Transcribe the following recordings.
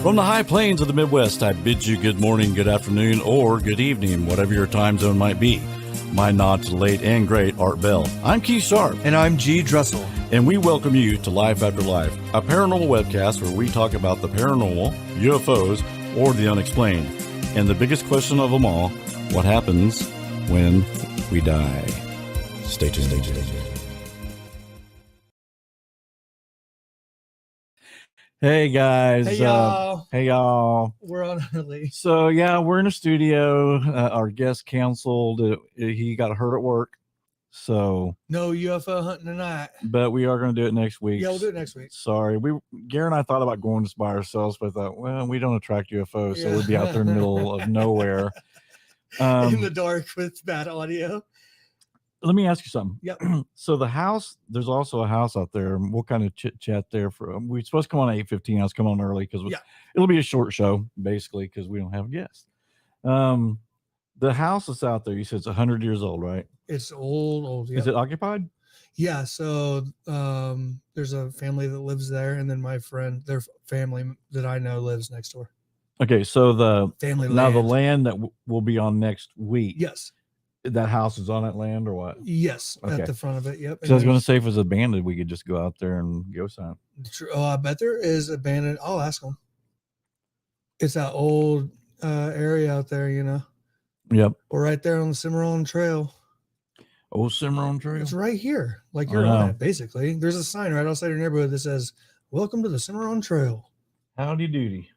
From the high plains of the Midwest, I bid you good morning, good afternoon, or good evening, whatever your time zone might be. My nod to the late and great Art Bell. I'm Keith Sharp. And I'm G. Dressel. And we welcome you to Life After Life, a paranormal webcast where we talk about the paranormal, UFOs, or the unexplained. And the biggest question of them all, what happens when we die? Stay tuned. Hey guys. Hey y'all. Hey y'all. We're on early. So yeah, we're in a studio. Our guest canceled. He got hurt at work. So no UFO hunting tonight. But we are going to do it next week. Yeah, we'll do it next week. Sorry. Garrett and I thought about going just by ourselves, but I thought, well, we don't attract UFOs, so we'd be out there in the middle of nowhere. In the dark with bad audio. Let me ask you something. Yep. So the house, there's also a house out there, and we'll kind of chit chat there we're supposed to come on at 8:15. I was coming on early because it'll be a short show, basically, because we don't have guests. The house that's out there, you said it's 100 years old, right? It's old. Yep. Is it occupied? Yeah. So there's a family that lives there, and then my friend, their family that I know lives next door. Okay, so the family now land. The land that we'll be on next week. Yes. That house is on that land or what? Yes, okay. At the front of it. Yep. So I was going to say, if it's abandoned, we could just go out there and go sign. Oh, I bet there is abandoned. I'll ask them. It's that old area out there, you know. Yep. We're right there on the Cimarron Trail. Oh, Cimarron Trail. It's right here, like you're on it. Basically, there's a sign right outside your neighborhood that says, "Welcome to the Cimarron Trail." Howdy doody.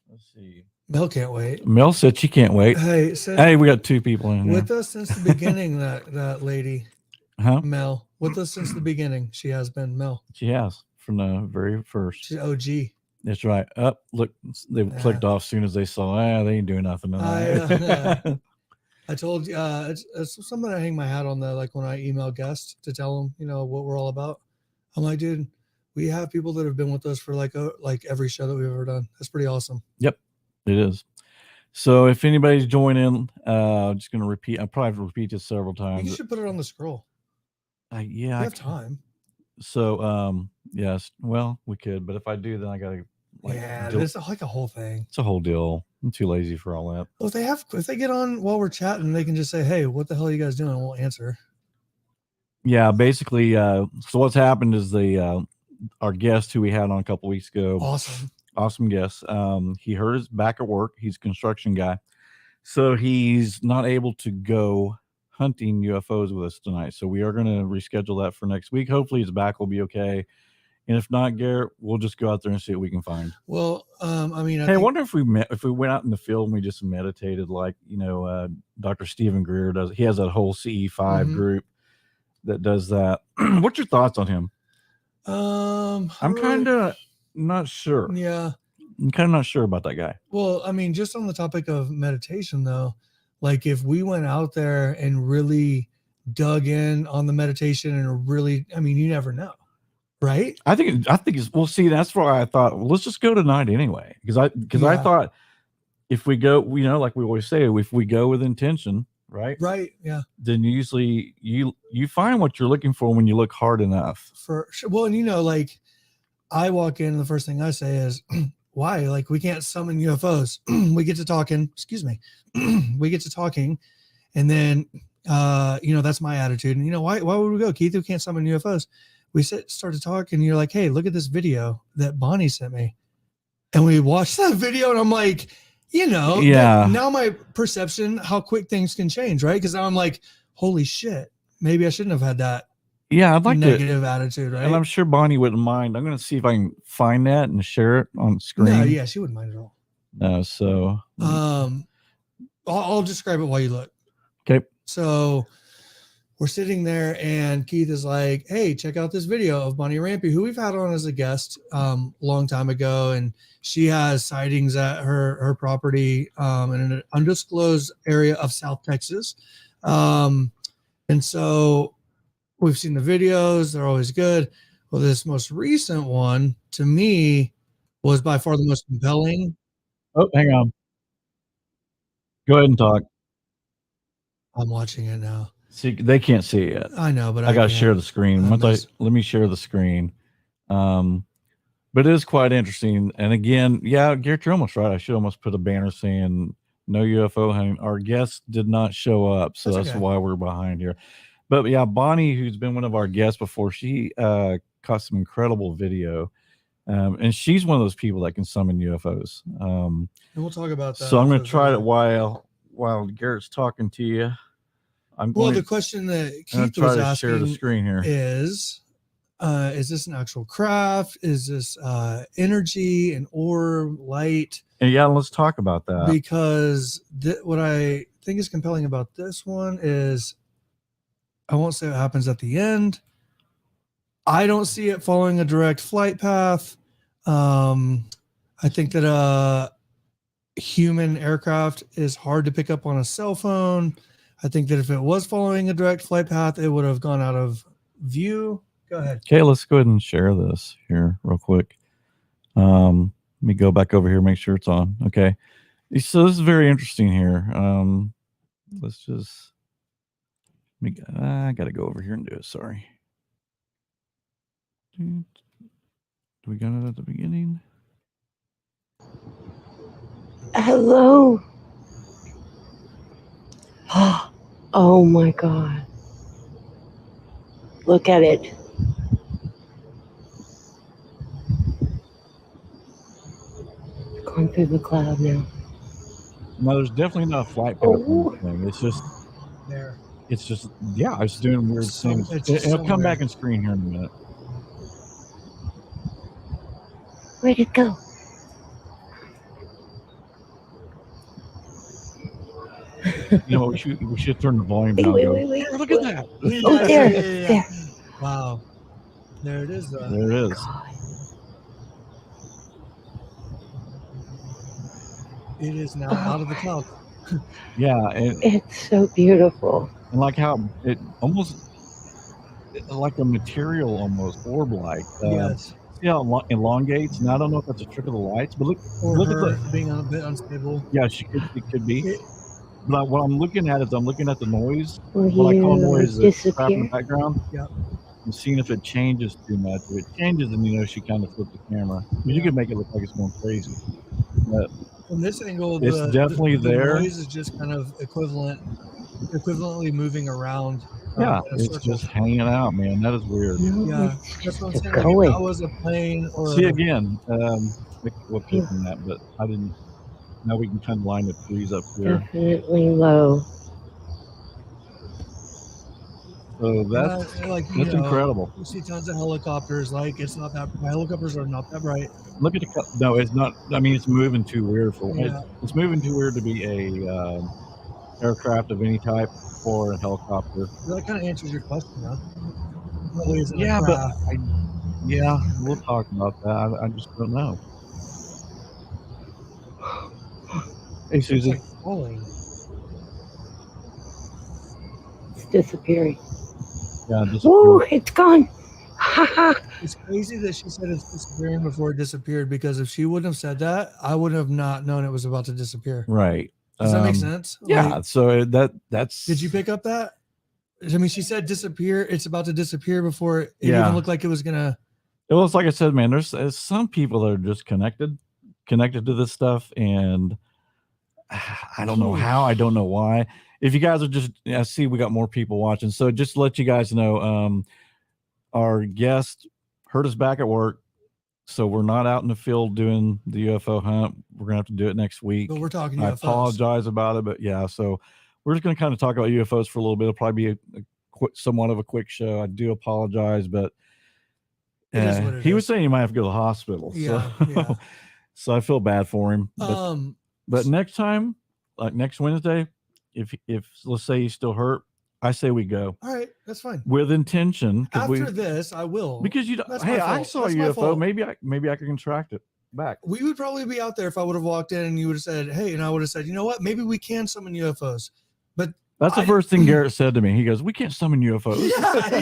Let's see. Mel can't wait. Mel said she can't wait. Hey, we got two people in with us since the beginning. that lady, Mel, with us since the beginning. She has been Mel. She has from the very first. She's OG. That's right. Look, they clicked off as soon as they saw. They ain't doing nothing. I told you, it's something I hang my hat on. Like when I email guests to tell them, what we're all about. I'm like, dude, we have people that have been with us for like every show that we've ever done. That's pretty awesome. Yep. It is. So if anybody's joining, just going to repeat. I probably have to repeat this several times. You should put it on the scroll. I have time. So, yes, well, we could, but if I do, then I got to. It's like a whole thing. It's a whole deal. I'm too lazy for all that. Well, if they get on while we're chatting, they can just say, "Hey, what the hell are you guys doing?" And we'll answer. Yeah, basically. So what's happened is our guest who we had on a couple weeks ago. Awesome guest. He hurt his back at work. He's a construction guy. So he's not able to go hunting UFOs with us tonight. So we are going to reschedule that for next week. Hopefully his back will be okay. And if not, Garrett, we'll just go out there and see what we can find. Well, I wonder if we went out in the field and we just meditated like, Dr. Stephen Greer does. He has that whole CE5 group that does that. What's your thoughts on him? I'm kind of not sure. Yeah. I'm kind of not sure about that guy. Well, just on the topic of meditation though, like if we went out there and really dug in on the meditation and really, you never know. Right. I think we'll see. That's why I thought, well, let's just go tonight anyway. Because I thought if we go, like we always say, if we go with intention, right. Right. Yeah. Then usually you find what you're looking for when you look hard enough. For sure. Well, and like I walk in and the first thing I say is, why? Like we can't summon UFOs. We get to talking, excuse me. We get to talking. And then, that's my attitude. And why would we go, Keith? We can't summon UFOs. We started talking and you're like, hey, look at this video that Bonnie sent me. And we watched that video and I'm like, now my perception, how quick things can change, right? Because now I'm like, holy shit, maybe I shouldn't have had that. Yeah, I'd like negative attitude, right? And I'm sure Bonnie wouldn't mind. I'm going to see if I can find that and share it on screen. No, yeah, she wouldn't mind at all. No, so I'll describe it while you look. Okay. So we're sitting there and Keith is like, hey, check out this video of Bonnie Rampey, who we've had on as a guest long time ago. And she has sightings at her property in an undisclosed area of South Texas. And so we've seen the videos. They're always good. Well, this most recent one to me was by far the most compelling. Oh, hang on. Go ahead and talk. I'm watching it now. See, they can't see it yet. I know, but I got to share the screen. Let me share the screen. But it is quite interesting. And again, yeah, Garrett, you're almost right. I should almost put a banner saying no UFO hunting. Our guest did not show up, so that's okay. why we're behind here. But yeah, Bonnie, who's been one of our guests before, she caught some incredible video. And she's one of those people that can summon UFOs. And we'll talk about that. So I'm going to try it while Garrett's talking to you. The question that Keith was asking share the screen here is this an actual craft? Is this energy, an orb, light? And yeah, let's talk about that. Because what I think is compelling about this one is, I won't say what happens at the end. I don't see it following a direct flight path. I think that a human aircraft is hard to pick up on a cell phone. I think that if it was following a direct flight path, it would have gone out of view. Go ahead. Okay, let's go ahead and share this here real quick. Let me go back over here, make sure it's on. Okay. So this is very interesting here. Let's just, I got to go over here and do it. Sorry. Do we got it at the beginning? Hello. Oh my God. Look at it. Going through the cloud now. No, there's definitely not a flight path on this thing. It's just there. It's just, yeah, I was doing weird things. It'll come back and screen here in a minute. Where'd it go? You know, we should turn the volume down. Wait. Look at that. Oh, there. Wow. There it is. There it is. God. It is now out of the cloud. Yeah. And it's so beautiful. And like how it almost, like a material almost, orb-like. Yes. See how it elongates? And I don't know if that's a trick of the lights, but look at the being a bit unstable. Yeah, it could be. But what I'm looking at is I'm looking at the noise. Will what I call noise is disappear? crap in the background. Yeah. I'm seeing if it changes too much. If it changes, then you know she kind of flipped the camera. You could make it look like it's going crazy. But from this angle, it's definitely there. The noise is just kind of equivalently moving around. Yeah, it's just hanging out, man. That is weird. Yeah, that's what I'm saying. Like, if that was a plane or see again. We'll keep from that, but I didn't. Now we can kind of line the trees up here. Definitely low. So that's incredible. You see tons of helicopters. Like, it's not that helicopters are not that bright. Look at the no, it's not. I mean, it's moving too weird for it's moving too weird to be a aircraft of any type or a helicopter. That kind of answers your question, huh? Yeah, but we'll talk about that. I just don't know. Hey, Susie. It's like falling. It's disappearing. Yeah, Ooh, it's gone. It's crazy that she said it's disappearing before it disappeared, because if she wouldn't have said that, I would have not known it was about to disappear. Right. Does that make sense? Yeah. Like, so that's. Did you pick up that? I mean, she said disappear. It's about to disappear before it even looked like it was gonna. It was like I said, man. There's some people that are just connected to this stuff, and I don't know how. I don't know why. If you guys are just, I see we got more people watching. So just to let you guys know, our guest hurt his back at work. So we're not out in the field doing the UFO hunt. We're going to have to do it next week. But we're talking UFOs. I apologize about it, but yeah. So we're just going to kind of talk about UFOs for a little bit. It'll probably be somewhat of a quick show. I do apologize, but he was saying he might have to go to the hospital. Yeah. So I feel bad for him. But next time, like next Wednesday, if let's say he's still hurt, I say we go. All right, that's fine. With intention. After this, I will. Because I saw a UFO. Maybe I could contract it back. We would probably be out there if I would have walked in and you would have said, "Hey," and I would have said, "You know what? Maybe we can summon UFOs." But that's the first thing Garrett said to me. He goes, "We can't summon UFOs."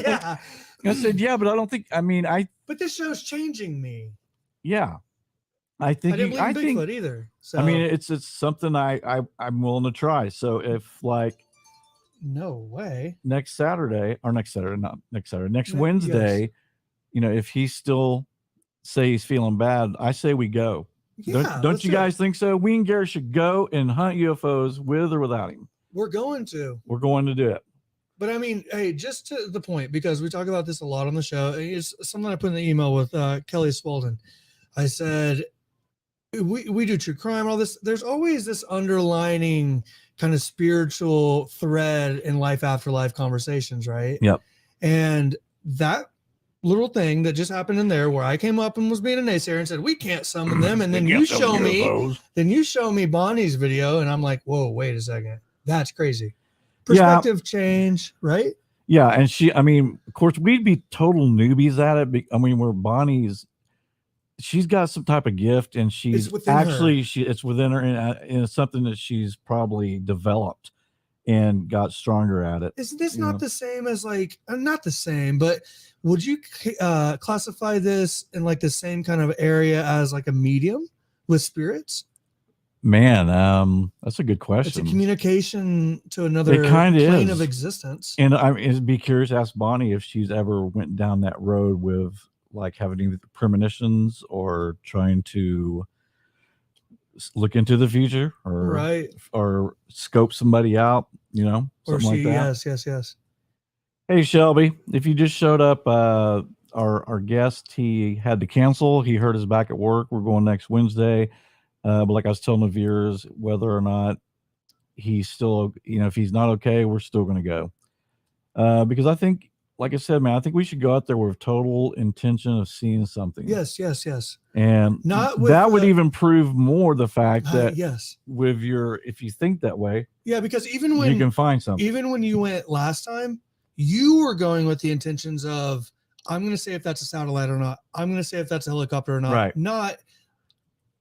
Yeah. I said, "Yeah, but I don't think. I mean, But this show's changing me. Yeah. I think I didn't believe in Bigfoot either. So I mean, it's something I'm willing to try. So if like no way next Wednesday, you know, if he's still say he's feeling bad, I say we go. Yeah, Don't you guys think so? We and Garrett should go and hunt UFOs with or without him. We're going to. We're going to do it. But I mean, hey, just to the point, because we talk about this a lot on the show. It's something I put in the email with Kelly Spaulding. I said, we do true crime, all this. There's always this underlining kind of spiritual thread in life after life conversations, right? Yep. And that little thing that just happened in there where I came up and was being a naysayer and said, we can't summon them. And then you show me Bonnie's video and I'm like, whoa, wait a second. That's crazy. Perspective change, right? Yeah. And I mean, of course, we'd be total newbies at it. I mean, we're Bonnie's, she's got some type of gift and she's actually, it's within her and it's something that she's probably developed and got stronger at it. Isn't this not the same as like, not the same, but would you classify this in like the same kind of area as like a medium with spirits? Man, that's a good question. It's a communication to another plane of existence. And I'd be curious to ask Bonnie if she's ever went down that road with like having either premonitions or trying to look into the future or scope somebody out, or like that. Yes. Hey, Shelby, if you just showed up, our guest, he had to cancel. He hurt his back at work. We're going next Wednesday. But like I was telling the viewers, whether or not he's still, if he's not okay, we're still going to go. Because I think, like I said, man, I think we should go out there with total intention of seeing something. Yes. And that would even prove more the fact that if you think that way, because even when you can find something, even when you went last time, you were going with the intentions of, I'm going to say if that's a satellite or not. I'm going to say if that's a helicopter or not. Right. Not,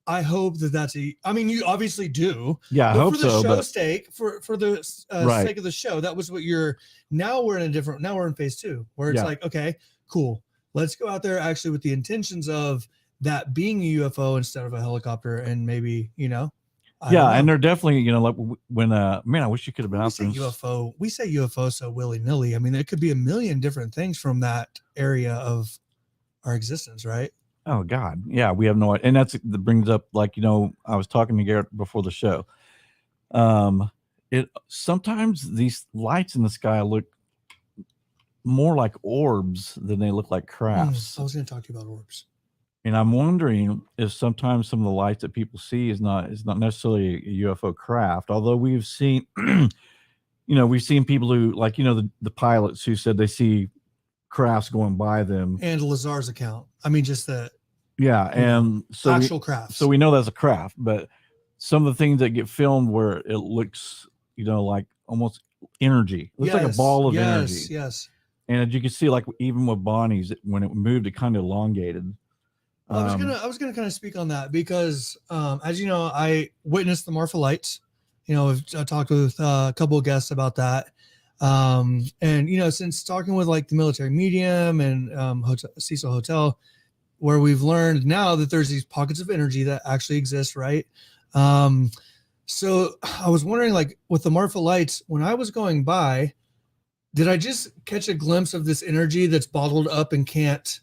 I hope that's I mean, you obviously do. Yeah, I hope so. For the sake of the show, that was what now we're in phase 2 where it's like, okay, cool. Let's go out there actually with the intentions of that being a UFO instead of a helicopter and maybe, and they're definitely, like when, man, I wish you could have been out there. UFO. We say UFO so willy-nilly. I mean, there could be a million different things from that area of our existence, right? Oh God. Yeah. We have no idea. And that brings up, like, I was talking to Garrett before the show. Sometimes these lights in the sky look more like orbs than they look like crafts. I was going to talk to you about orbs. And I'm wondering if sometimes some of the lights that people see is not necessarily a UFO craft, although we've seen, we've seen people who, like, the pilots who said they see crafts going by them. And Lazar's account. I mean, just that. Yeah. And so actual crafts. So we know that's a craft, but some of the things that get filmed where it looks, like almost energy. It looks like a ball of energy. Yes. And as you can see, like even with Bonnie's, when it moved, it kind of elongated. I was gonna kind of speak on that because, as you know, I witnessed the Marfa lights. I talked with a couple of guests about that. And since talking with like the military medium and Cecil Hotel, where we've learned now that there's these pockets of energy that actually exist, right? So I was wondering, like with the Marfa lights, when I was going by, did I just catch a glimpse of this energy that's bottled up and can't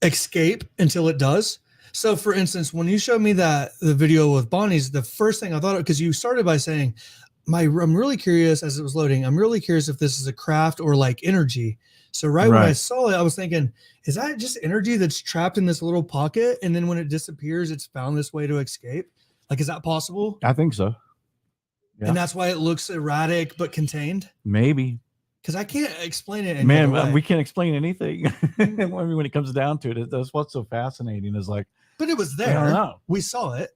escape until it does? So for instance, when you showed me the video with Bonnie's, the first thing I thought, because you started by saying, I'm really curious as it was loading. I'm really curious if this is a craft or like energy. So when I saw it, I was thinking, is that just energy that's trapped in this little pocket? And then when it disappears, it's found this way to escape. Like, is that possible? I think so. Yeah. And that's why it looks erratic, but contained. Maybe. Because I can't explain it. Man, we can't explain anything. I mean, when it comes down to it, that's what's so fascinating is like, but it was there. I don't know. We saw it.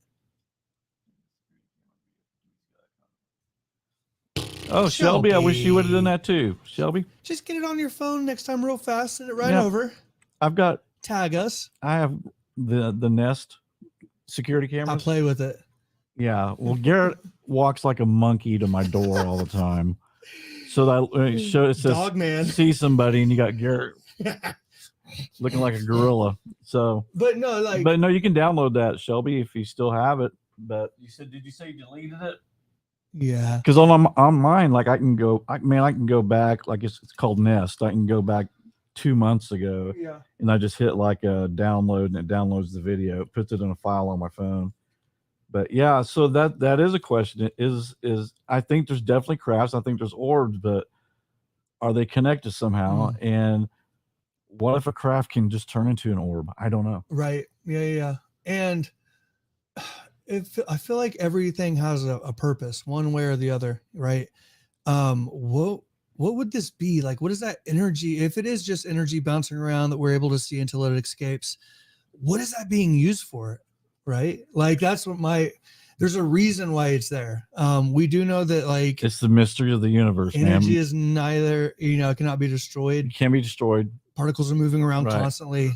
Oh, Shelby, I wish you would have done that too. Shelby, just get it on your phone next time real fast. Send it right over. I've got tag us. I have the Nest security cameras. I play with it. Yeah. Well, Garrett walks like a monkey to my door all the time. So that it says dog man. See somebody, and you got Garrett looking like a gorilla. So but no, you can download that, Shelby, if you still have it. But did you say you deleted it? Yeah, because on mine, like I can go back, like it's called Nest. I can go back 2 months ago, Yeah. and I just hit like a download, and it downloads the video, it puts it in a file on my phone. But yeah, so that is a question. Is I think there's definitely crafts. I think there's orbs, but are they connected somehow? And what if a craft can just turn into an orb? I don't know. Right. Yeah. And I feel like everything has a purpose, one way or the other, right? What would this be like? What is that energy? If it is just energy bouncing around that we're able to see until it escapes, what is that being used for? Right? Like that's what there's a reason why it's there. We do know that like It's the mystery of the universe, energy man. is neither, it cannot be destroyed. It can be destroyed. Particles are moving around Right. constantly.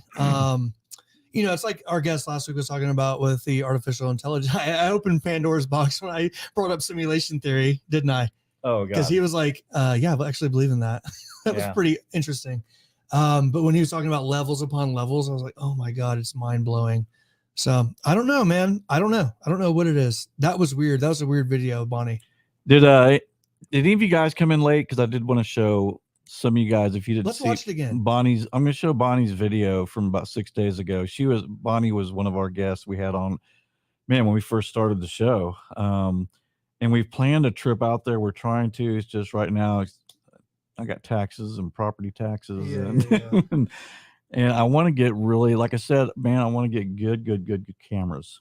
It's like our guest last week was talking about with the artificial intelligence. I opened Pandora's box when I brought up simulation theory, didn't I? Oh, God. Because he was like, yeah, I actually believe in that. That was pretty interesting. But when he was talking about levels upon levels, I was like, oh my God, it's mind blowing. So I don't know, man. I don't know what it is. That was weird. That was a weird video, Bonnie. Did any of you guys come in late? Because I did want to show some of you guys, if you didn't see watch it again. I'm going to show Bonnie's video from about 6 days ago. Bonnie was one of our guests we had on, man, when we first started the show. And we've planned a trip out there. We're trying to. It's just right now, I got taxes and property taxes, and I want to get really, like I said, man, I want to get good cameras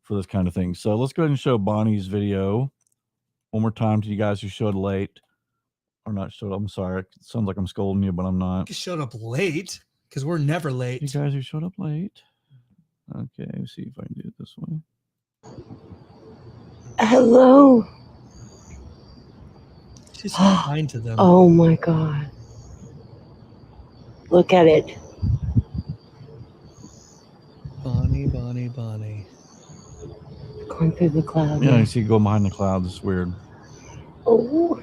for this kind of thing. So let's go ahead and show Bonnie's video one more time to you guys who showed late. Or not showed up. I'm sorry. It sounds like I'm scolding you, but I'm not. You showed up late because we're never late. You guys who showed up late. Okay, let's see if I can do it this way. Hello. She's so kind to them. Oh my God. Look at it. Bonnie. Going through the clouds. Yeah, you see it go behind the clouds. It's weird. Oh.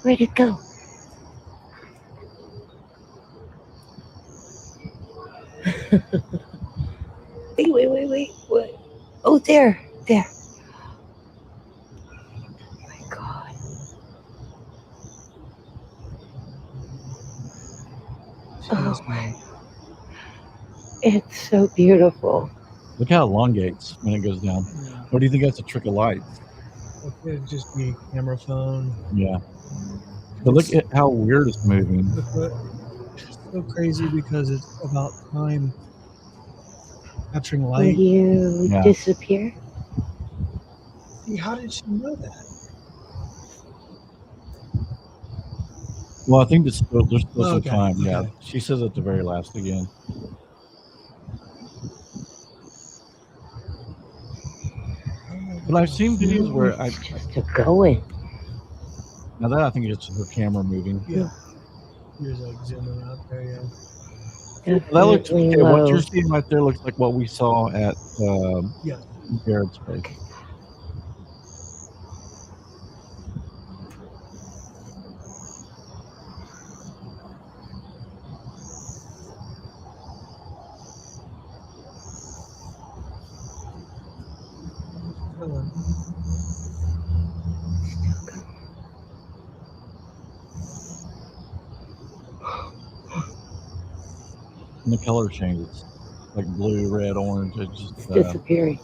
Where'd it go? Wait. What? Oh, there. Oh my God. Oh my. It's so beautiful. Look how it elongates when it goes down. Yeah. What do you think that's a trick of light? It could just be camera phone. Yeah. But look at how weird it's moving. It's so crazy because it's about time capturing Will light. you disappear? See, how did she know that? Well, I think there's still some time. Okay. Yeah. She says at the very last again. But I've seen videos where It's just going. now that I think it's just her camera moving. Yeah. You're like zooming out there, yeah. That looks Definitely okay. What low. you're seeing right there looks like what we saw at Garrett's place. And the color changes, like blue, red, orange. It just Disappearing.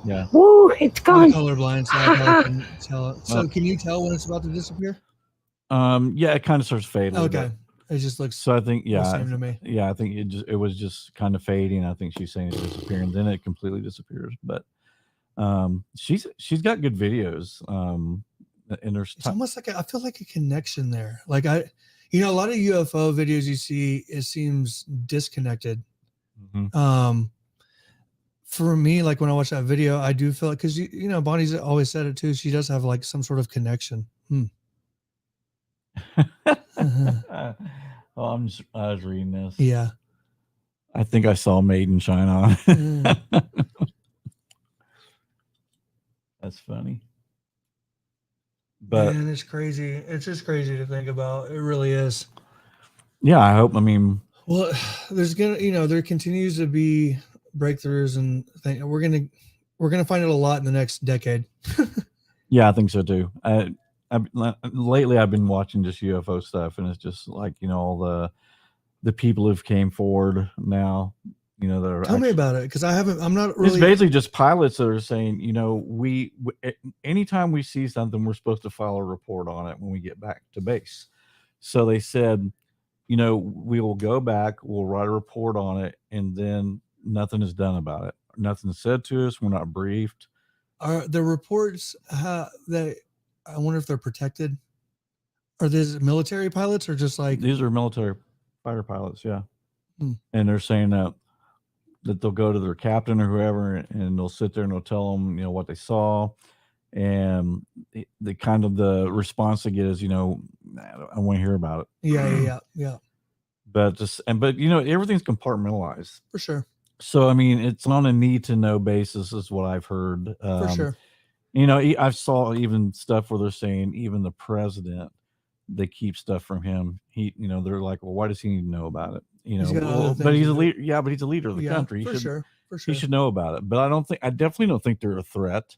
Yeah. Woo, it's gone. I'm colorblind, so I can tell. So can you tell when it's about to disappear? Yeah, it kind of starts fading. Okay. It just looks so I think the same to me. Yeah, I think it was just kind of fading. I think she's saying it's disappearing, then it completely disappears. But she's got good videos. And there's it's almost like I feel like a connection there. Like a lot of UFO videos you see, it seems disconnected. Mm-hmm. For me, like when I watch that video, I do feel like, because Bonnie's always said it too. She does have like some sort of connection. Oh, I was reading this. Yeah. I think I saw Made in China. That's funny. But man, it's crazy. It's just crazy to think about. It really is. Yeah, I hope. I mean, well, there's there continues to be breakthroughs and we're gonna we're gonna find out a lot in the next decade. Yeah, I think so too. Lately I've been watching just UFO stuff, and it's just like, all the people who've came forward now, that are Tell me about it, because I'm not really. It's basically just pilots that are saying, we anytime we see something, we're supposed to file a report on it when we get back to base. So they said, we will go back, we'll write a report on it, and then nothing is done about it. Nothing's said to us. We're not briefed. Are the reports that I wonder if they're protected? Are these military pilots or just like these are military fighter pilots? Yeah, Hmm. and they're saying that they'll go to their captain or whoever, and they'll sit there and they'll tell them, what they saw, and the kind of the response they get is, I want to hear about it. Yeah. But everything's compartmentalized For sure. So I mean, it's on a need to know basis, is what I've heard. For sure. I saw even stuff where they're saying even the president, they keep stuff from him. They're like, well, why does he need to know about it? But he's a leader. Yeah, but he's a leader of the country. For sure. He should know about it. But I definitely don't think they're a threat.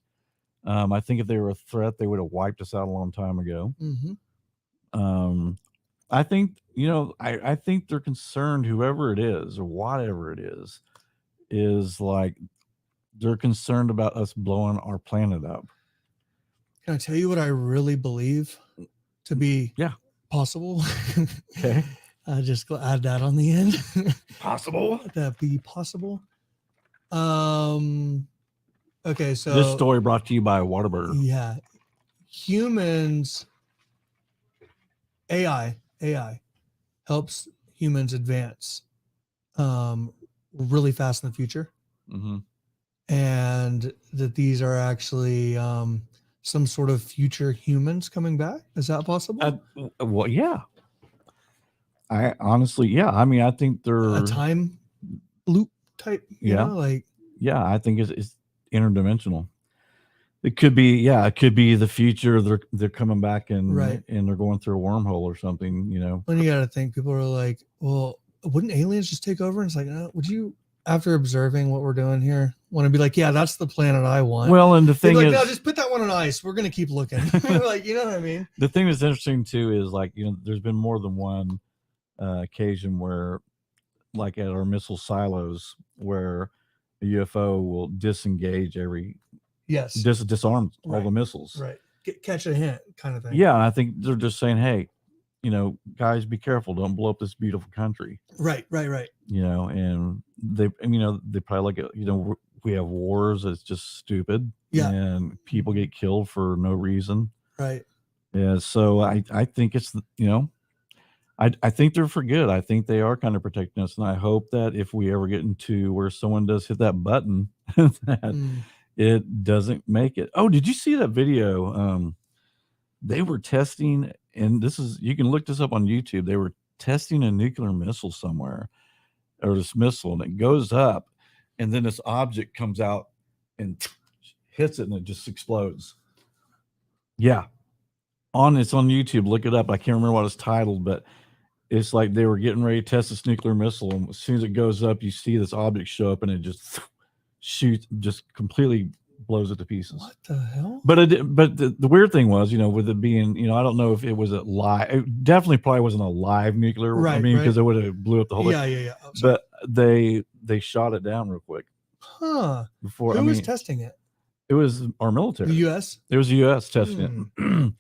I think if they were a threat, they would have wiped us out a long time ago. Mm-hmm. I think, I think they're concerned, whoever it is or whatever it is like, they're concerned about us blowing our planet up. Can I tell you what I really believe to be possible? Okay. Just go add that on the end. Possible. That be possible. Okay, so this story brought to you by Whataburger. Yeah. Humans, AI helps humans advance really fast in the future. Mm-hmm. And that these are actually some sort of future humans coming back. Is that possible? Well, yeah. I honestly, I mean, I think they're a time loop type. I think it's interdimensional. It could be, it could be the future. They're coming back and they're going through a wormhole or something, When you got to think, people are like, well, wouldn't aliens just take over? And it's like, would you, after observing what we're doing here, want to be like, yeah, that's the planet I want? Well, and the thing is, no, just put that one on ice. We're going to keep looking. Like, you know what I mean? The thing that's interesting too is, like, there's been more than one occasion where, like at our missile silos, where a UFO will disengage disarm all the missiles. Right. Catch a hint kind of thing. Yeah. And I think they're just saying, hey, guys, be careful. Don't blow up this beautiful country. Right. And they probably look at, we have wars. It's just stupid. Yeah. And people get killed for no reason. Right. Yeah. So I think it's, I think they're for good. I think they are kind of protecting us. And I hope that if we ever get into where someone does hit that button, that it doesn't make it. Oh, did you see that video? They were testing, and you can look this up on YouTube. They were testing a nuclear missile somewhere, or this missile, and it goes up, and then this object comes out and hits it, and it just explodes. Yeah. It's on YouTube. Look it up. I can't remember what it's titled, but it's like they were getting ready to test this nuclear missile, and as soon as it goes up, you see this object show up, and it just shoots, just completely blows it to pieces. What the hell? But the weird thing was, with it being, I don't know if it was a live. It definitely probably wasn't a live nuclear. Right. I mean, because it would have blew up the whole thing. Yeah. But they shot it down real quick. Huh? Before who was testing it? It was our military. The U.S. It was the U.S. testing it.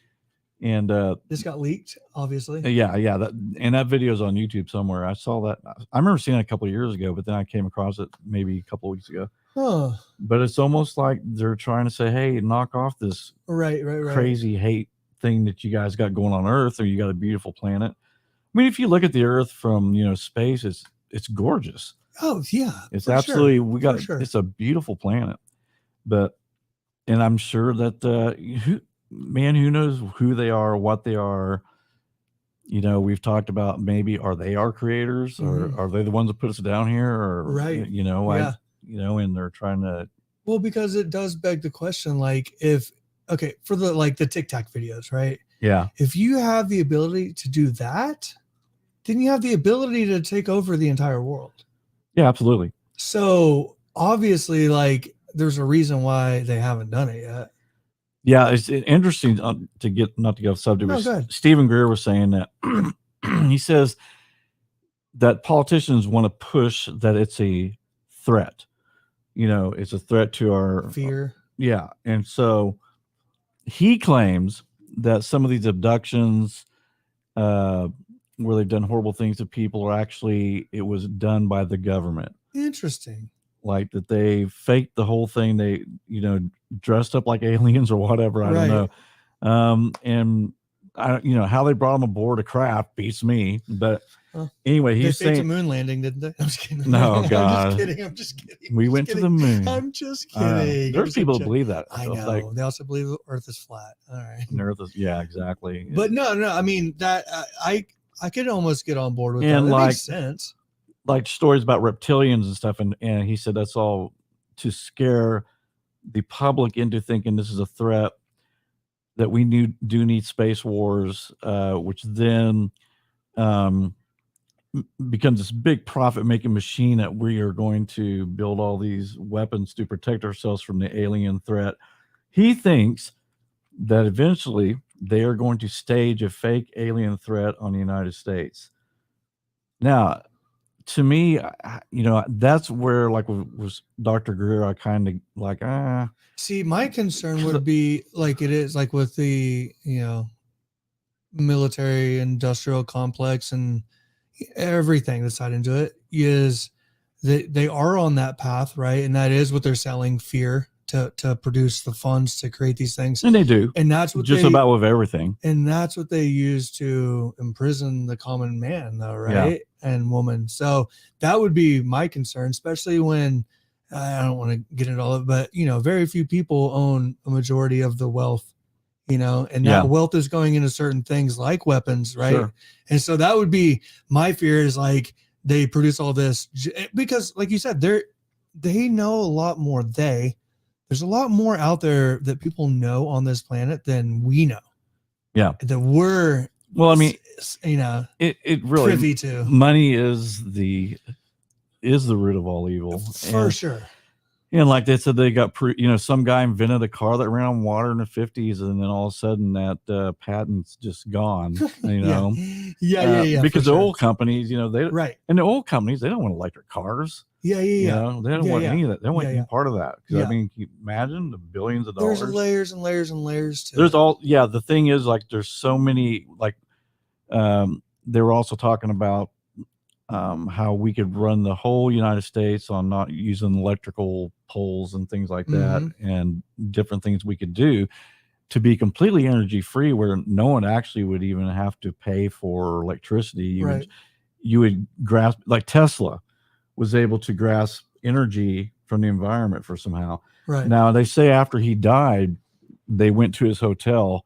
And this got leaked, obviously. Yeah. That video's on YouTube somewhere. I saw that. I remember seeing it a couple of years ago, but then I came across it maybe a couple of weeks ago. Huh. But it's almost like they're trying to say, hey, knock off this crazy hate thing that you guys got going on Earth, or you got a beautiful planet. I mean, if you look at the Earth from space, it's gorgeous. Oh yeah, it's absolutely it's a beautiful planet. And I'm sure that who knows who they are, what they are. We've talked about, maybe are they our creators, or are they the ones that put us down here, or and they're trying to. Well, because it does beg the question, like, for the TikTok videos, right? Yeah. If you have the ability to do that, then you have the ability to take over the entire world. Yeah, absolutely. So obviously, like, there's a reason why they haven't done it yet. Yeah, it's interesting to get not to get off subject. No, but go ahead. Stephen Greer was saying that he says that politicians want to push that it's a threat. It's a threat to our Fear. Yeah, and so he claims that some of these abductions, where they've done horrible things to people, are actually it was done by the government. Interesting. Like that they faked the whole thing. They dressed up like aliens or whatever. I don't know. And I how they brought them aboard a craft beats me. But anyway, he's they faked saying a moon landing, didn't they? I'm just kidding. No, God. I'm just kidding. We went to the moon. I'm just kidding. There's people that believe that. I know. Like, they also believe the Earth is flat. All right. And Earth is, yeah, exactly. But no. I mean that I could almost get on board with and that. That like, makes sense. Like stories about reptilians and stuff, and he said that's all to scare the public into thinking this is a threat, that we do need space wars, which then becomes this big profit-making machine that we are going to build all these weapons to protect ourselves from the alien threat. He thinks that eventually they are going to stage a fake alien threat on the United States. Now, to me, that's where, like was Dr. Greer, I kind of like, See, my concern would be like it is like with the, military industrial complex and everything that's tied into it, is that they are on that path, right? And that is what they're selling, fear, to produce the funds to create these things. And they do. And that's what just about with everything. And that's what they use to imprison the common man, though, right? Yeah. And woman. So that would be my concern, especially when I don't want to get into all of it, but very few people own a majority of the wealth, and that wealth is going into certain things like weapons, right? Sure. And so that would be my fear, is like they produce all this because, like you said, they know a lot more. There's a lot more out there that people know on this planet than we know. Yeah. That we're, well, I mean, it really, privy to. Money is the root of all evil. For sure. And like they said, they got, some guy invented a car that ran on water in the 50s. And then all of a sudden that patent's just gone, Yeah. Because the oil companies, they, right. And the oil companies, they don't want electric cars. Yeah. They don't want any of that. They don't want any part of that. Because I mean, can you imagine the billions of dollars? There's layers and layers and layers to There's it. The thing is, like, there's so many, like, they were also talking about how we could run the whole United States on not using electrical poles and things like that, and different things we could do to be completely energy free, where no one actually would even have to pay for electricity. You would grasp, like Tesla was able to grasp energy from the environment for somehow. Right. Now they say after he died, they went to his hotel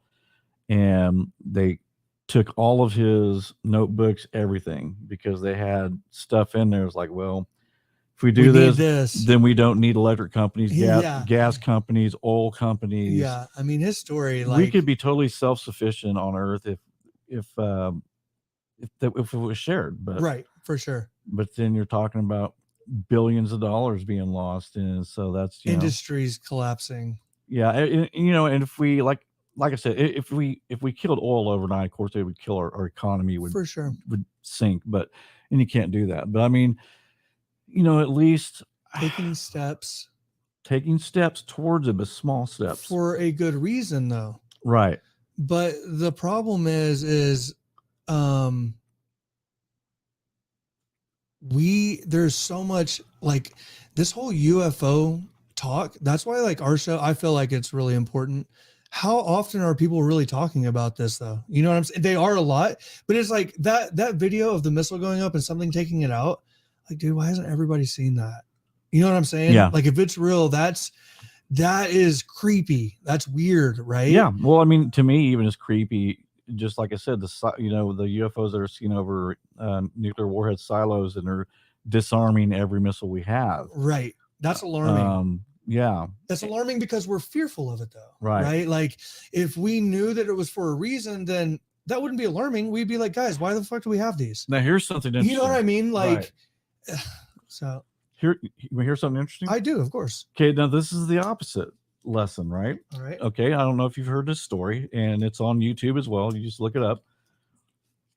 and they took all of his notebooks, everything, because they had stuff in there. It was like, well, if we do this, then we don't need electric companies, gas companies, oil companies. Yeah. I mean, his story, like, we could be totally self-sufficient on Earth if it was shared, but right, for sure. But then you're talking about billions of dollars being lost, and so that's industries collapsing. Yeah, and if we like I said, if we killed oil overnight, of course it would kill our economy, would for sure would sink. And you can't do that. But I mean, at least taking steps towards it, but small steps for a good reason, though. Right. But the problem is there's so much, like, this whole UFO talk. That's why, like, our show, I feel like it's really important. How often are people really talking about this, though? You know what I'm saying? They are a lot, but it's like that video of the missile going up and something taking it out. Like, dude, why hasn't everybody seen that? You know what I'm saying? Yeah. Like, if it's real, that is creepy. That's weird, right? Yeah. Well, I mean, to me, even as creepy, just like I said, the UFOs that are seen over nuclear warhead silos and are disarming every missile we have. Right. That's alarming. Yeah. That's alarming because we're fearful of it, though. Right. Like, if we knew that it was for a reason, then that wouldn't be alarming. We'd be like, guys, why the fuck do we have these? Now, here's something interesting. You know what I mean? Like, right. So hear something interesting? I do, of course. Okay, now this is the opposite lesson, right? All right. Okay, I don't know if you've heard this story, and it's on YouTube as well. You just look it up.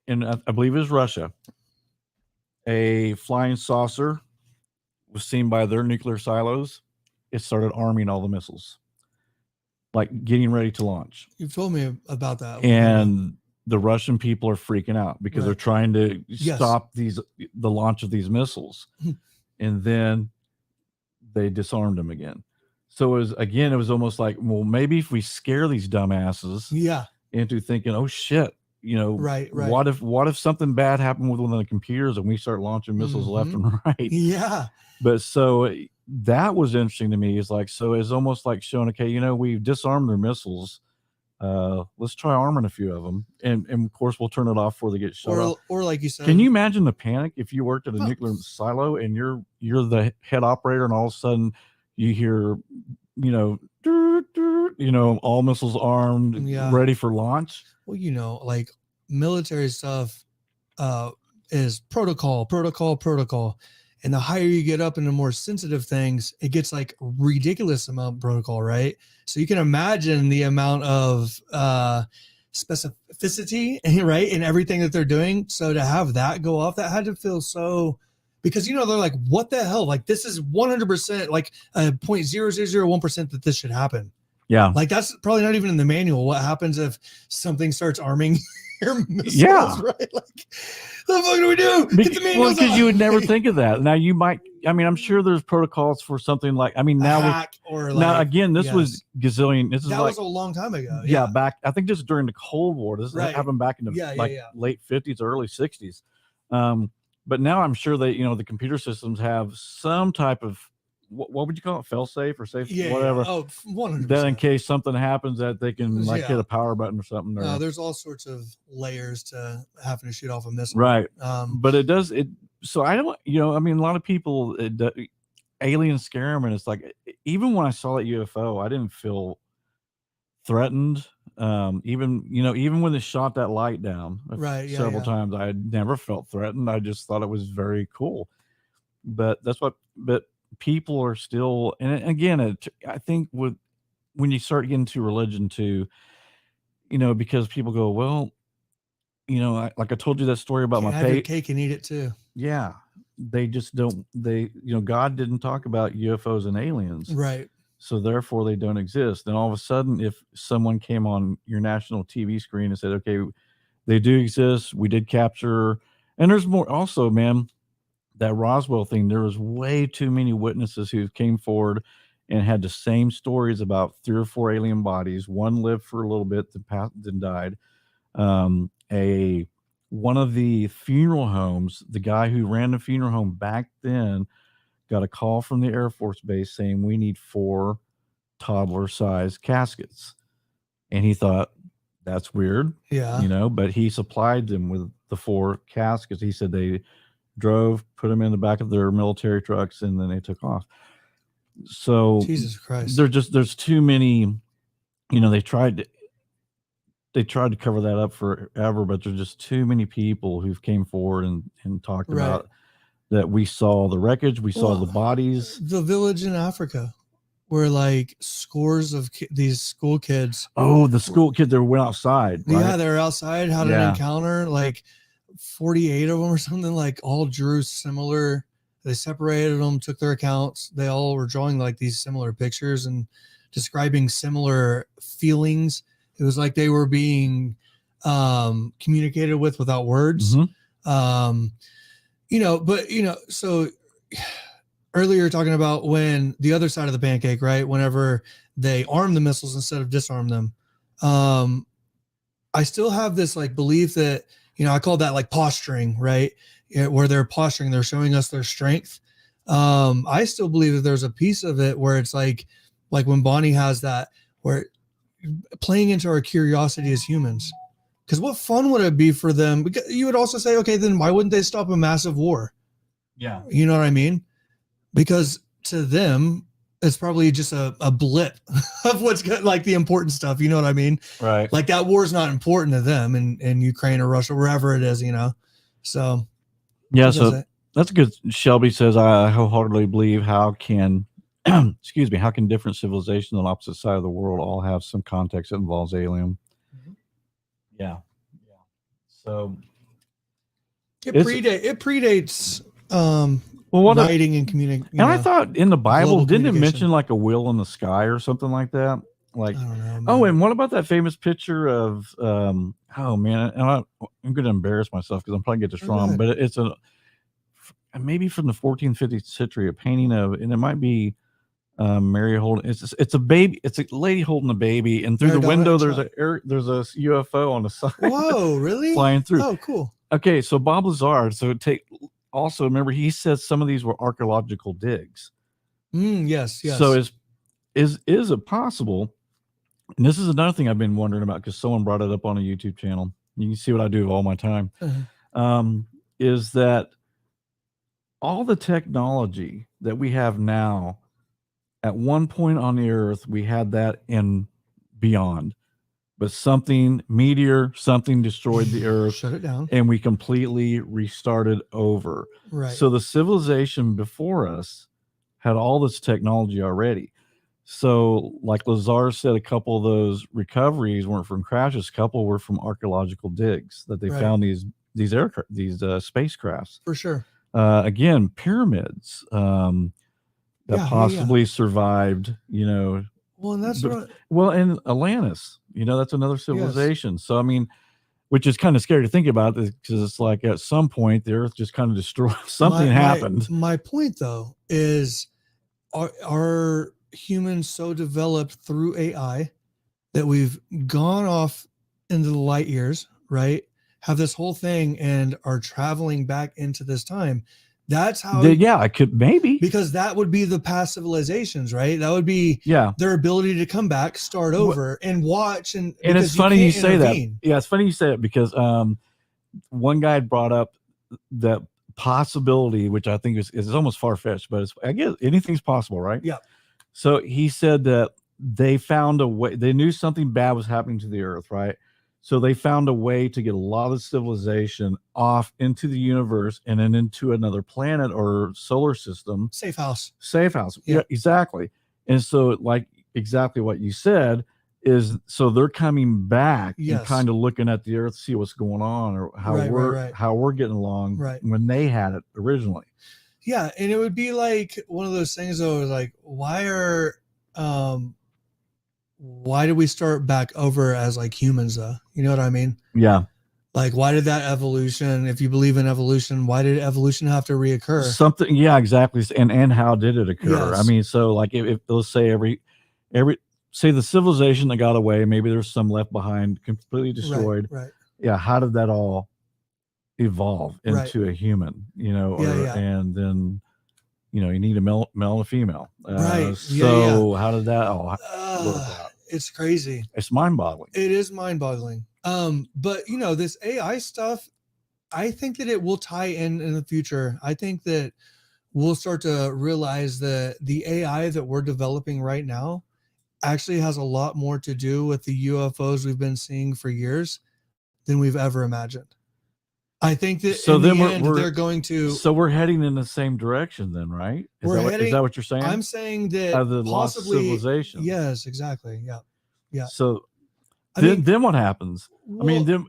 And I believe it was Russia. A flying saucer was seen by their nuclear silos. It started arming all the missiles, like getting ready to launch. You've told me about that. And the Russian people are freaking out because they're trying to stop the launch of these missiles. And then they disarmed them again. So it was almost like, well, maybe if we scare these dumbasses into thinking, oh shit, right. What if something bad happened with one of the computers and we start launching missiles left and right? Yeah. But so that was interesting to me. Is like, so it's almost like showing, okay, we've disarmed their missiles. Let's try arming a few of them, and of course we'll turn it off before they get shut off. Or like you said, can you imagine the panic if you worked at a nuclear silo and you're the head operator, and all of a sudden you hear, all missiles armed, ready for launch? Well, like military stuff is protocol. And the higher you get up into more sensitive things, it gets like ridiculous amount of protocol, right? So you can imagine the amount of specificity, right, in everything that they're doing. So to have that go off, that had to feel so, because they're like, what the hell? Like, this is 100%, like 0.0001% that this should happen. Yeah, like that's probably not even in the manual. What happens if something starts arming your missiles? Right? Like, the fuck do we do? Get the manuals because you would never think of that. Now you might. I mean, I'm sure there's protocols for something like. I mean, now again, this was gazillion. This is that was a long time ago. Yeah, back. I think this is during the Cold War. This happened back in the late 50s or early 60s. But now I'm sure that the computer systems have some type of. What would you call it? Fail safe or safe, whatever. Oh, 100%. Then in case something happens, that they can hit a power button or something. There's all sorts of layers to having to shoot off a missile. Right. But it does it. So I don't. I mean, a lot of people aliens scare them, and it's like even when I saw that UFO, I didn't feel threatened. Even when they shot that light down, several times, I had never felt threatened. I just thought it was very cool. But that's what. But people are still, and again, I think when you start getting to religion too, because people go, well, like I told you that story about my have your cake and eat it too. Yeah, they just don't. God didn't talk about UFOs and aliens, right? So therefore, they don't exist. And all of a sudden, if someone came on your national TV screen and said, okay, they do exist, we did capture, and there's more also, man. That Roswell thing, there was way too many witnesses who came forward and had the same stories about 3 or 4 alien bodies. One lived for a little bit, then died. One of the funeral homes, the guy who ran the funeral home back then, got a call from the Air Force Base saying we need 4 toddler-sized caskets, and he thought that's weird, but he supplied them with the 4 caskets. He said they drove, put them in the back of their military trucks, and then they took off. So Jesus Christ, there's too many. They tried to cover that up forever, but there's just too many people who've came forward and talked about that. We saw the wreckage, we saw the bodies. The village in Africa, where like scores of these school kids. Oh, the school kids that went outside. Right? Yeah, they were outside, had an encounter, like 48 of them or something, like all drew similar. They separated them, took their accounts. They all were drawing like these similar pictures and describing similar feelings. It was like they were being communicated with without words. Mm-hmm. So earlier talking about when the other side of the pancake, right? Whenever they arm the missiles instead of disarm them. I still have this like belief that, I call that like posturing, right? Where they're posturing, they're showing us their strength. I still believe that there's a piece of it where it's like when Bonnie has that, where playing into our curiosity as humans. Because what fun would it be for them? Because you would also say, okay, then why wouldn't they stop a massive war? Yeah. You know what I mean? Because to them, it's probably just a blip of what's good, like the important stuff. You know what I mean? Right. Like that war is not important to them in Ukraine or Russia, wherever it is, So. Yeah. So that's good. Shelby says, I wholeheartedly believe how can, excuse me, how can different civilizations on opposite side of the world all have some context that involves alien? Mhm. Yeah. Yeah. So It it's, predates well, what, writing and communicating. and I thought in the Bible, global didn't it communication. mention like a wheel in the sky or something like that? Like, I don't know, oh, man. and what about that famous picture of, oh man, and I'm going to embarrass myself because I'm probably get this Oh, go wrong, ahead. but it's maybe from the 14th, 15th century, a painting of, and it might be Mary holding. It's a baby. It's a lady holding a baby, and through the Maradona window and there's a UFO on the side. Whoa, really? Flying through. Oh, cool. Okay, so Bob Lazar. So also remember he said some of these were archaeological digs. Yes, yes. So is it possible? And this is another thing I've been wondering about because someone brought it up on a YouTube channel. You can see what I do with all my time. Is that all the technology that we have now, at one point on the earth, we had that and beyond, but something destroyed the earth, shut it down, and we completely restarted over. Right. So the civilization before us had all this technology already. So, like Lazar said, a couple of those recoveries weren't from crashes. A couple were from archaeological digs that they found these spacecrafts. For sure. Again, pyramids that possibly survived. Well, and that's and Atlantis. That's another civilization. Yes. So I mean, which is kind of scary to think about because it's like at some point the Earth just kind of destroyed. Something happened. My point though is, are humans so developed through AI that we've gone off into the light years, right? Have this whole thing and are traveling back into this time. That's how. I could maybe, because that would be the past civilizations, right? That would be their ability to come back, start over, and watch. And it's funny you say that. Yeah, it's funny you say it because one guy brought up that possibility, which I think is almost far fetched, but I guess anything's possible, right? Yeah. So he said that they found a way. They knew something bad was happening to the Earth, right? So they found a way to get a lot of civilization off into the universe and then into another planet or solar system. Safe house. Yeah, exactly. And so, like exactly what you said is, so they're coming back and kind of looking at the Earth, see what's going on or how how we're getting along when they had it originally. Yeah, and it would be like one of those things though, like why did we start back over as like humans though? You know what I mean? Yeah. Like, why did that evolution, if you believe in evolution, why did evolution have to reoccur? Something, yeah, exactly. And how did it occur? Yes. I mean, so like if let's say say the civilization that got away, maybe there's some left behind, completely destroyed. Right. Yeah. How did that all evolve into a human, and then, you need a male and a female. So how did that all work out? It's crazy. It's mind-boggling. It is mind-boggling. But this AI stuff, I think that it will tie in the future. I think that we'll start to realize that the AI that we're developing right now actually has a lot more to do with the UFOs we've been seeing for years than we've ever imagined. I think that they're going to. So we're heading in the same direction then, right? Is that what you're saying? I'm saying that the lost civilization. Yes, exactly. Yeah. So then what happens? Well, I mean, then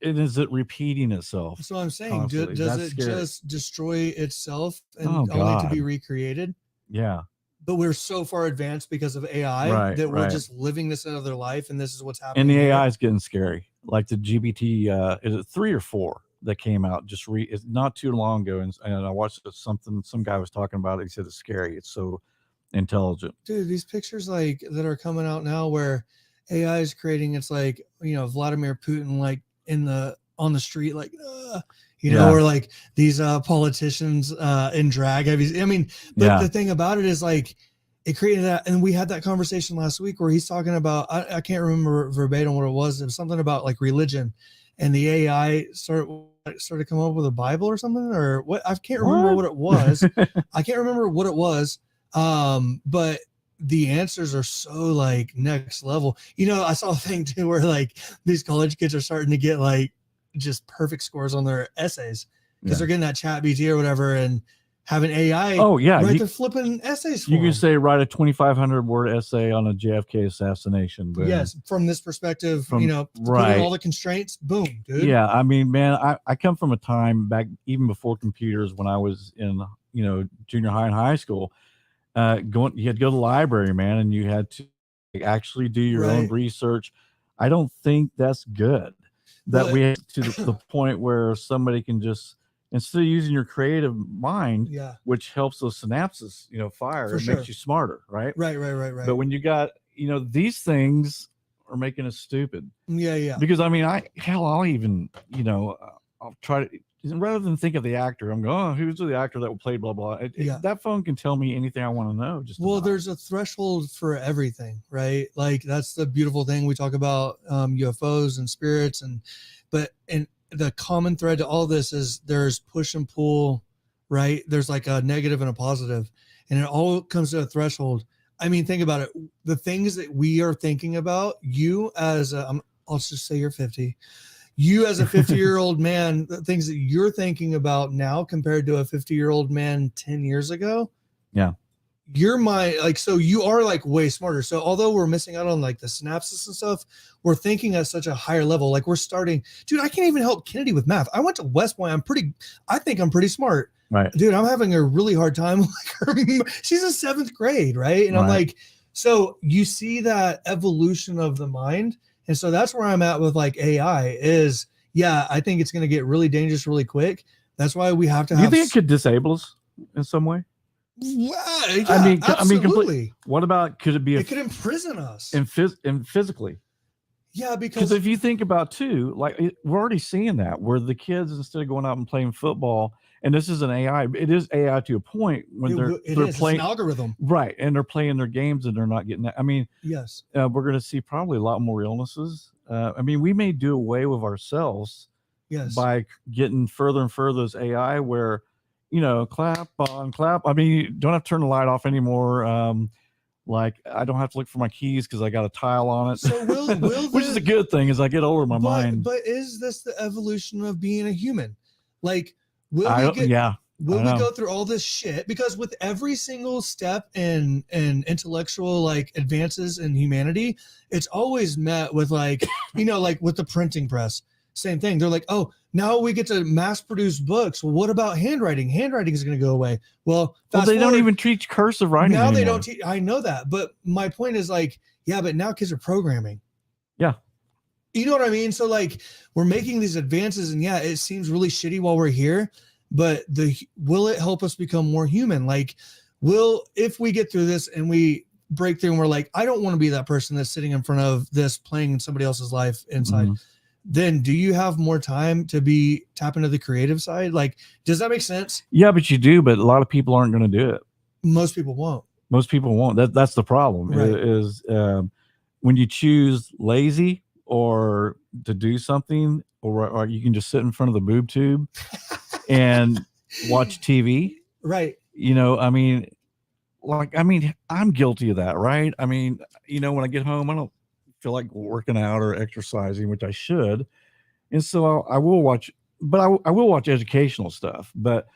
is it repeating itself? That's what I'm saying. Does it just destroy itself and only to be recreated? Yeah. But we're so far advanced because of AI that we're just living this another life, and this is what's happening. And the AI is getting scary. Like the GPT, is it 3 or 4 that came out it's not too long ago, and I watched some guy was talking about it. He said it's scary. It's so intelligent. Dude, these pictures like that are coming out now where AI is creating, it's like, Vladimir Putin like on the street, like or like these politicians in drag. But the thing about it is like it created that, and we had that conversation last week where he's talking about, I can't remember verbatim what it was. It was something about like religion, and the AI started to come up with a Bible or something, or what? I can't remember what it was. I can't remember what it was. But the answers are so like next level. I saw a thing too where like these college kids are starting to get like just perfect scores on their essays. because they're getting that chat BT or whatever and having AI write the flipping essays for you can them. say write a 2,500 word essay on a JFK assassination. Boom. Yes, from this perspective, putting all the constraints, boom, dude. Yeah, I mean, man, I come from a time back even before computers when I was in junior high and high school. You had to go to the library, man, and you had to actually do your own research. I don't think that's good. That we have to the point where somebody can just, instead of using your creative mind, which helps those synapses, fire, makes you smarter, right? Right. But when you got, these things are making us stupid. Yeah. Because I mean, I'll even, I'll try to, rather than think of the actor, I'm going, oh, who's the actor that played blah blah. That phone can tell me anything I want to know. There's a threshold for everything, right? Like that's the beautiful thing. We talk about UFOs and spirits, and the common thread to all this is there's push and pull, right? There's like a negative and a positive, and it all comes to a threshold. I mean, think about it. The things that we are thinking about, you as I'll just say you're 50. You as a 50-year-old man, the things that you're thinking about now compared to a 50-year-old man 10 years ago. Yeah. Your mind, so you are like way smarter. So although we're missing out on like the synapses and stuff, we're thinking at such a higher level. Like we're starting, dude, I can't even help Kennedy with math. I went to West Point. I think I'm pretty smart. Right. Dude, I'm having a really hard time. She's in 7th grade. Right. And I'm like, so you see that evolution of the mind. And so that's where I'm at with like AI is, I think it's going to get really dangerous really quick. That's why we have to have. Do you think it could disable us in some way? Yeah, absolutely. What about, could it be? It could imprison us. And physically. Yeah, because if you think about too, like we're already seeing that where the kids, instead of going out and playing football, and this is an AI, it is AI to a point when they're playing, it's an algorithm, right? And they're playing their games and they're not getting that. I mean, yes, we're going to see probably a lot more illnesses. I mean, we may do away with ourselves, by getting further and further as AI, where clap on clap. I mean, you don't have to turn the light off anymore. Like I don't have to look for my keys because I got a tile on it. So will which is a good thing as I get older, my mind. But is this the evolution of being a human? Like, will we go through all this shit? Because with every single step in intellectual like advances in humanity, it's always met with like, like with the printing press. Same thing. They're like, oh, now we get to mass produce books. Well, what about handwriting? Handwriting is going to go away. Well, they don't even teach cursive writing now. Anymore. They don't teach. I know that, but my point is like, but now kids are programming. Yeah. You know what I mean? So like we're making these advances and it seems really shitty while we're here, but will it help us become more human? Like if we get through this and we break through and we're like, I don't want to be that person that's sitting in front of this playing in somebody else's life inside. Mm-hmm. Then do you have more time to tap into the creative side? Like, does that make sense? Yeah, but you do, but a lot of people aren't going to do it. Most people won't. That's the problem, right. is when you choose lazy or to do something, or you can just sit in front of the boob tube and watch TV. Right. I mean, I'm guilty of that. Right. I mean, when I get home, I don't feel like working out or exercising, which I should. And so I will watch, but I will watch educational stuff. But